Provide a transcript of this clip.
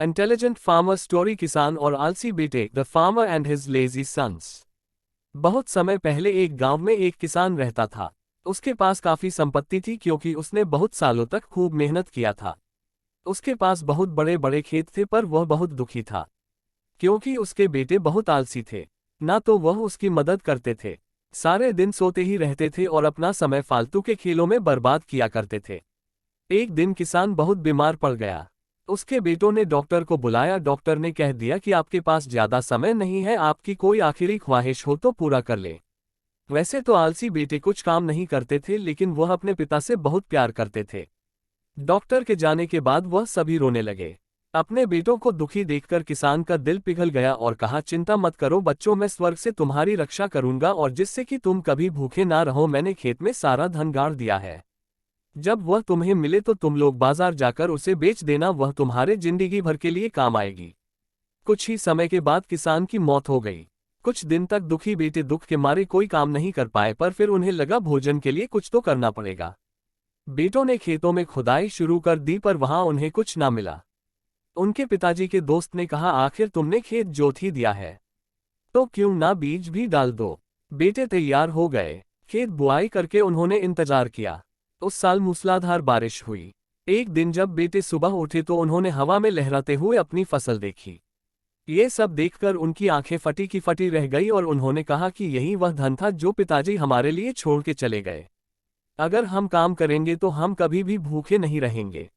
Intelligent farmer story. किसान और आलसी बेटे, the farmer and his lazy sons. बहुत समय पहले एक गांव में एक किसान रहता था। उसके पास काफी संपत्ति थी क्योंकि उसने बहुत सालों तक खूब मेहनत किया था। उसके पास बहुत बड़े बड़े खेत थे, पर वह बहुत दुखी था क्योंकि उसके बेटे बहुत आलसी थे। ना तो वह उसकी मदद करते थे, सारे दिन सोते ही रहते थे और अपना समय फालतू के खेलों में बर्बाद किया करते थे। एक दिन किसान बहुत बीमार पड़ गया। उसके बेटों ने डॉक्टर को बुलाया। डॉक्टर ने कह दिया कि आपके पास ज्यादा समय नहीं है, आपकी कोई आखिरी ख्वाहिश हो तो पूरा कर ले। वैसे तो आलसी बेटे कुछ काम नहीं करते थे, लेकिन वह अपने पिता से बहुत प्यार करते थे। डॉक्टर के जाने के बाद वह सभी रोने लगे। अपने बेटों को दुखी देखकर किसान का दिल पिघल गया और कहा, चिंता मत करो बच्चों, मैं स्वर्ग से तुम्हारी रक्षा करूंगा और जिससे कि तुम कभी भूखे ना रहो। मैंने खेत में सारा धन गाड़ दिया है। जब वह तुम्हें मिले तो तुम लोग बाजार जाकर उसे बेच देना, वह तुम्हारे जिंदगी भर के लिए काम आएगी। कुछ ही समय के बाद किसान की मौत हो गई। कुछ दिन तक दुखी बेटे दुख के मारे कोई काम नहीं कर पाए, पर फिर उन्हें लगा भोजन के लिए कुछ तो करना पड़ेगा। बेटों ने खेतों में खुदाई शुरू कर दी, पर वहां उन्हें कुछ ना मिला। उनके पिताजी के दोस्त ने कहा, आखिर तुमने खेत जोत ही दिया है तो क्यों ना बीज भी डाल दो। बेटे तैयार हो गए। खेत बुआई करके उन्होंने इंतजार किया। उस साल मूसलाधार बारिश हुई। एक दिन जब बेटे सुबह उठे तो उन्होंने हवा में लहराते हुए अपनी फसल देखी। ये सब देखकर उनकी आंखें फटी की फटी रह गई और उन्होंने कहा कि यही वह धन था जो पिताजी हमारे लिए छोड़ के चले गए। अगर हम काम करेंगे तो हम कभी भी भूखे नहीं रहेंगे।